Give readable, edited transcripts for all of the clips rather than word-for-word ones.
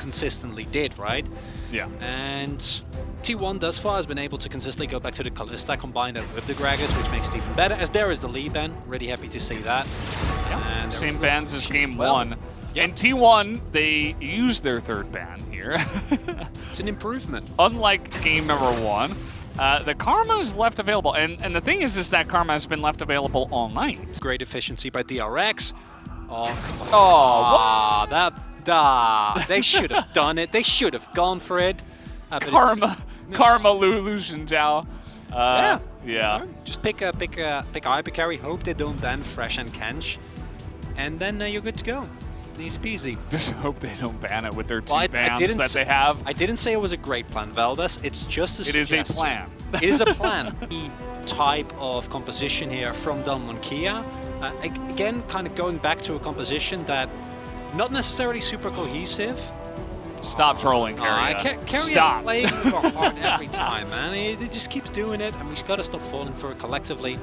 consistently did, right? Yeah. And T1 thus far has been able to consistently go back to the Kalista, combine that with the Gragas, which makes it even better, as there is the lead ban. Really happy to see that. Yeah. And same bans as game well. 1. Yep. And T1, they used their third ban here. It's an improvement. Unlike game number 1, the Karma is left available. And the thing is that Karma has been left available all night. It's great efficiency by DRX. Oh, come on. They should have done it. They should have gone for it. Karma Lucian Zhao. Yeah. Just pick hyper carry. Hope they don't ban Fresh and Kench, and then you're good to go. Easy peasy. Just hope they don't ban it with their two bans that they have. I didn't say it was a great plan, Valdes. It's just a suggestion. It is a plan. It is a plan. The type of composition here from Damwon Kia. Again, kind of going back to a composition that not necessarily super cohesive. Stop trolling, Carrier. Stop. Playing over hard every time, man. He just keeps doing it, and we've got to stop falling for it collectively.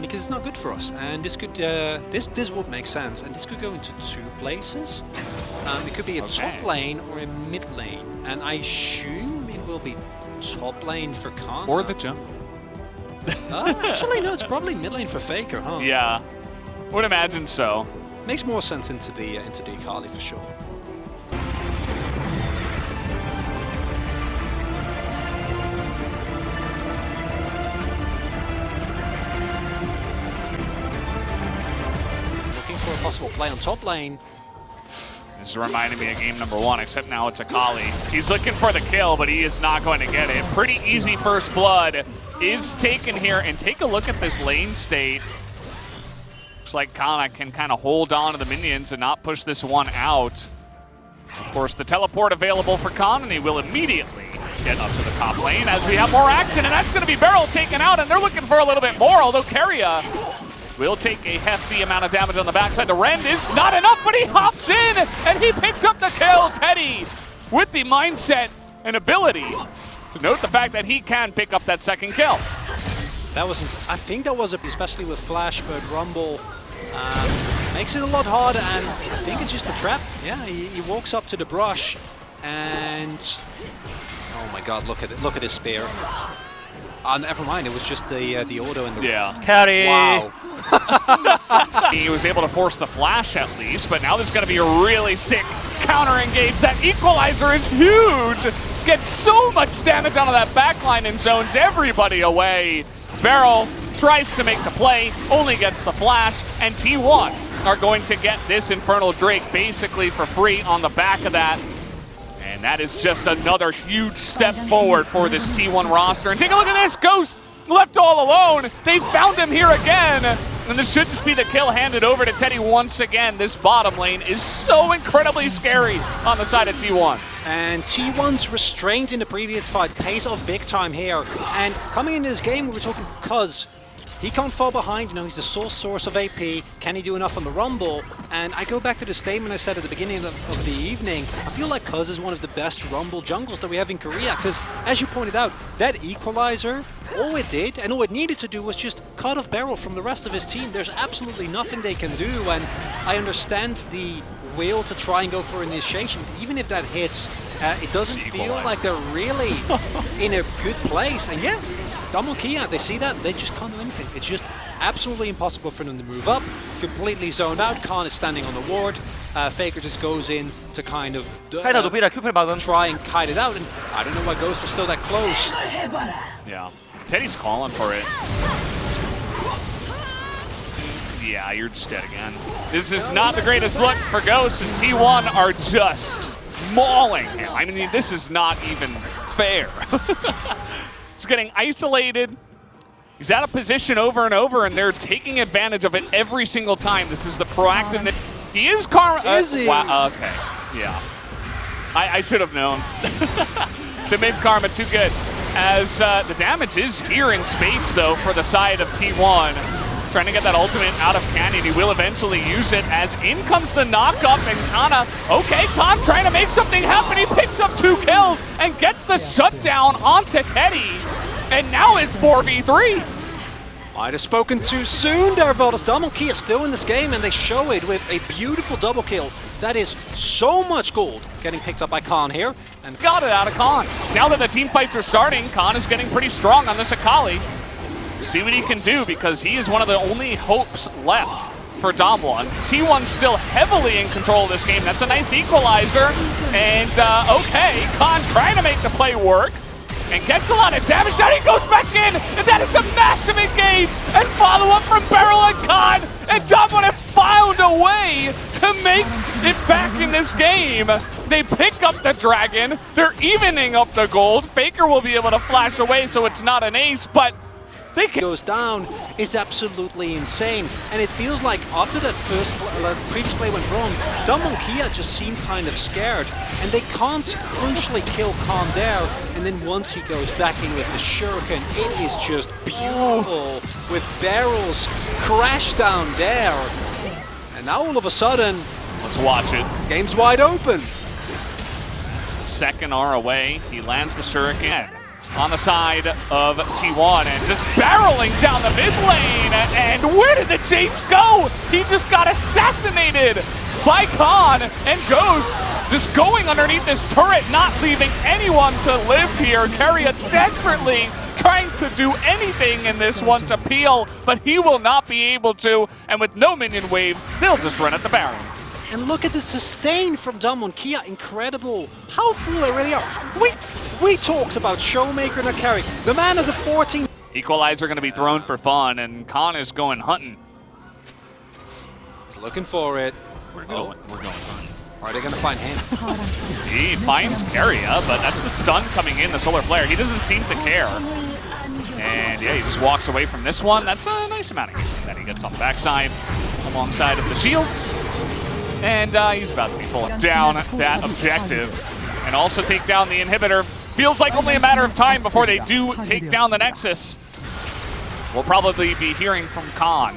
Because it's not good for us, and this could this would make sense, and this could go into two places. It could be a top lane or a mid lane, and I assume it will be top lane for Khan. Or the jungle. Actually, no, it's probably mid lane for Faker, huh? Yeah, would imagine so. Makes more sense into the Akali for sure. For a possible play on top lane. This is reminding me of game number 1, except now it's Akali. He's looking for the kill, but he is not going to get it. Pretty easy first blood is taken here, and take a look at this lane state. Looks like Kana can kind of hold on to the minions and not push this one out. Of course, the teleport available for Khan, and he will immediately get up to the top lane as we have more action, and that's going to be Beryl taken out, and they're looking for a little bit more, although Keria will take a hefty amount of damage on the backside. The Rend is not enough, but he hops in, and he picks up the kill. Teddy with the mindset and ability to note the fact that he can pick up that second kill. That was, I think that was, especially with Flash, but Rumble makes it a lot harder, and I think it's just a trap. Yeah, he walks up to the brush, and oh my god, look at it, look at his spear. Never mind, it was just the auto and the... Yeah. Carry! Wow. He was able to force the flash at least, but now there's going to be a really sick counter engage. That equalizer is huge! Gets so much damage out of that backline and zones everybody away. Beryl tries to make the play, only gets the flash, and T1 are going to get this Infernal Drake basically for free on the back of that. And that is just another huge step forward for this T1 roster. And take a look at this, Ghost left all alone. They found him here again. And this should just be the kill handed over to Teddy once again. This bottom lane is so incredibly scary on the side of T1. And T1's restraint in the previous fight pays off big time here. And coming into this game, we were talking Cuz. He can't fall behind, you know, he's the sole source of AP. Can he do enough on the Rumble? And I go back to the statement I said at the beginning of the evening. I feel like Cuz is one of the best Rumble jungles that we have in Korea, because as you pointed out, that equalizer, all it did and all it needed to do was just cut off Beryl from the rest of his team. There's absolutely nothing they can do, and I understand the will to try and go for initiation. Even if that hits, it doesn't feel like they're really in a good place. And yeah, Damwon Kia, they see that, they just can't do anything. It's just absolutely impossible for them to move up. Completely zoned out. Khan is standing on the ward. Faker just goes in to kind of try and kite it out. And I don't know why Ghost was still that close. Yeah, Teddy's calling for it. Yeah, you're just dead again. This is not the greatest look for Ghost, and T1 are just mauling him. I mean, this is not even fair. He's getting isolated. He's out of position over and over, and they're taking advantage of it every single time. This is the proactiveness. He is Karma. Is he? Wow, okay, yeah. I should have known. The mid Karma too good. As the damage is here in spades, though, for the side of T1. Trying to get that ultimate out of Canyon. He will eventually use it as in comes the knock-up, and Kana, okay, Khan trying to make something happen. He picks up 2 kills and gets the shutdown onto Teddy. And now it's 4v3. I'd have spoken too soon there, Voltus. Kia still in this game, and they show it with a beautiful double kill. That is so much gold getting picked up by Khan here. And got it out of Khan. Now that the team fights are starting, Khan is getting pretty strong on this Akali. See what he can do, because he is one of the only hopes left for Damwon. T1 still heavily in control of this game. That's a nice equalizer. And okay, Khan trying to make the play work. And gets a lot of damage. Now he goes back in, and that is a massive engage. And follow-up from Beryl and Khan. And Damwon have found a way to make it back in this game. They pick up the dragon. They're evening up the gold. Faker will be able to flash away, so it's not an ace, but they can. Goes down is absolutely insane. And it feels like after that previous play went wrong, Kia just seemed kind of scared. And they can't crucially kill Khan there. And then once he goes back in with the shuriken, it is just beautiful with barrels crash down there. And now all of a sudden, let's watch it. Game's wide open. It's the second R away. He lands the shuriken on the side of T1 and just barreling down the mid lane. And where did the chase go? He just got assassinated by Khan, and Ghost just going underneath this turret, not leaving anyone to live here. Keria desperately trying to do anything in this one to peel, but he will not be able to. And with no minion wave, they'll just run at the Baron. And look at the sustain from Kia. Incredible how full they really are. We talked about ShowMaker and carry. The man is a 14. Equalizer going to be thrown for fun, and Khan is going hunting. He's looking for it. We're going hunting. Are they going to find him? He finds Keria, but that's the stun coming in, the solar flare. He doesn't seem to care. And yeah, he just walks away from this one. That's a nice amount of game that he gets on the backside alongside of the shields. And he's about to be pulling down that objective and also take down the inhibitor. Feels like only a matter of time before they do take down the Nexus. We'll probably be hearing from Khan,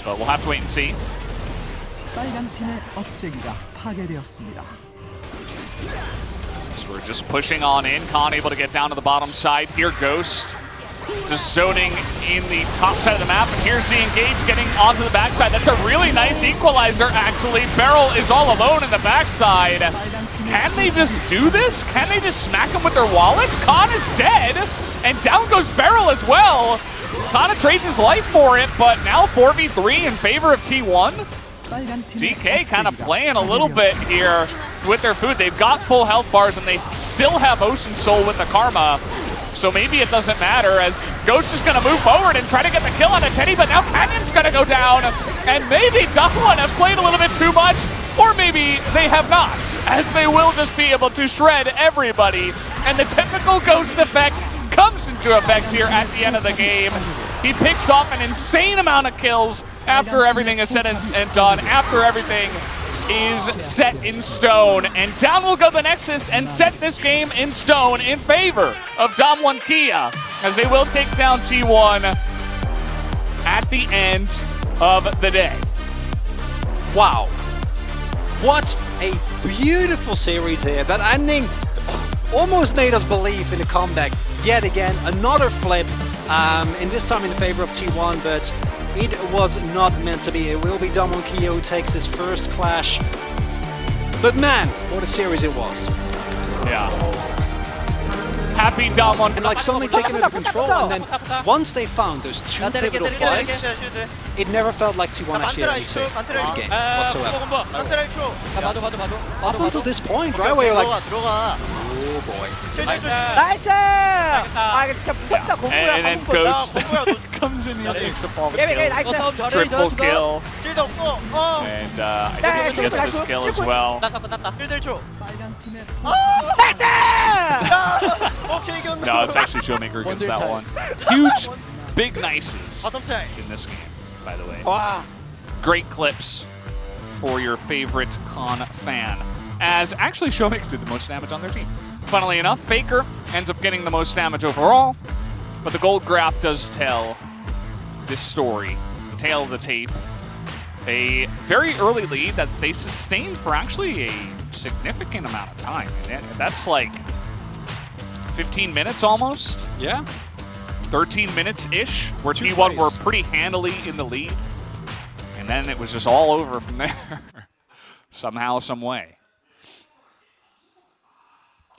but we'll have to wait and see. So we're just pushing on in. Khan able to get down to the bottom side. Here, Ghost just zoning in the top side of the map, and here's the engage getting onto the backside. That's a really nice equalizer, actually. Beryl is all alone in the backside. Can they just do this? Can they just smack him with their wallets? Khan is dead, and down goes Beryl as well. Khan trades his life for it, but now 4v3 in favor of T1. DK kind of playing a little bit here with their food. They've got full health bars, and they still have Ocean Soul with the Karma. So maybe it doesn't matter, as Ghost is going to move forward and try to get the kill on a Teddy, but now Canyon's going to go down. And maybe Damwon have played a little bit too much, or maybe they have not, as they will just be able to shred everybody. And the typical Ghost effect comes into effect here at the end of the game. He picks off an insane amount of kills after everything is said and done, after everything is set in stone. And down will go the Nexus and set this game in stone in favor of Kia, as they will take down T1 at the end of the day. Wow. What a beautiful series here. That ending almost made us believe in a comeback yet again. Another flip, and this time in favor of T1, but it was not meant to be. It will be Kia who takes his first clash. But man, what a series it was. Yeah. Happy Damwon. And like suddenly taking over control, and then once they found those two pivotal fights, it never felt like T1 actually had any say in the game whatsoever. Up until this point, right, where you're like, oh boy. And then Ghost comes in here, takes up all the kills. Triple kill. And I think he gets this kill as well. No, it's actually ShowMaker against that one. Huge, big nices in this game, by the way. Great clips for your favorite Khan fan, as actually ShowMaker did the most damage on their team. Funnily enough, Faker ends up getting the most damage overall, but the gold graph does tell this story, the tale of the tape. A very early lead that they sustained for actually a significant amount of time. And that's like 15 minutes almost. Yeah. 13 minutes-ish, where Two T1 plays. were pretty handily in the lead. And then it was just all over from there, somehow, some way.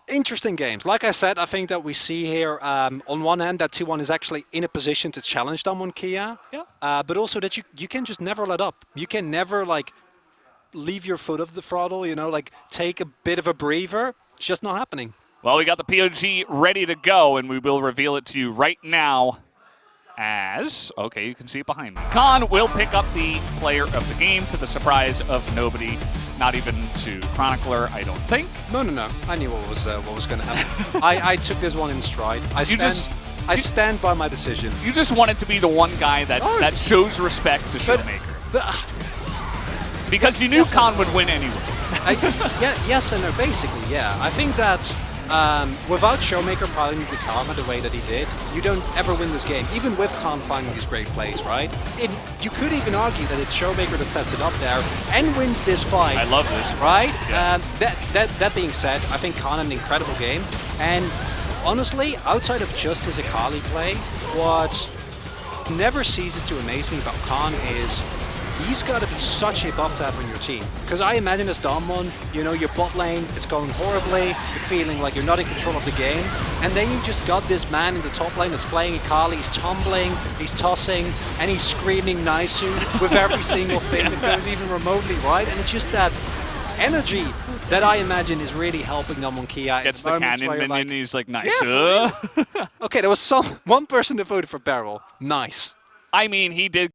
Interesting games. Like I said, I think that we see here, on one hand, that T1 is actually in a position to challenge Damwon Kia. Yeah. But also that you can just never let up. You can never, like, leave your foot off the throttle, you know, like, take a bit of a breather. It's just not happening. Well, we got the POG ready to go, and we will reveal it to you right now as, okay, you can see it behind me. Khan will pick up the player of the game to the surprise of nobody, not even to Chronicler, I don't think. No. I knew what was going to happen. I took this one in stride. I stand by my decision. You just wanted to be the one guy that shows respect to ShowMaker. Because you knew Khan would win anyway. Yes and no, basically, yeah. I think that without ShowMaker piling the karma the way that he did, you don't ever win this game, even with Khan finding these great plays, right? You could even argue that it's ShowMaker that sets it up there and wins this fight. I love this. Right? Yeah. That being said, I think Khan had an incredible game. And honestly, outside of just his Akali play, what never ceases to amaze me about Khan is he's got to be such a buff to have on your team. Because I imagine as Damwon, you know, your bot lane is going horribly, you're feeling like you're not in control of the game, and then you just got this man in the top lane that's playing Akali, he's tumbling, he's tossing, and he's screaming Naisu with every single thing that goes even remotely right, and it's just that energy that I imagine is really helping Damwon Kia. Gets the cannon minion, like, he's like, nice. Yeah, okay, there was one person that voted for Beryl. Nice. I mean, he did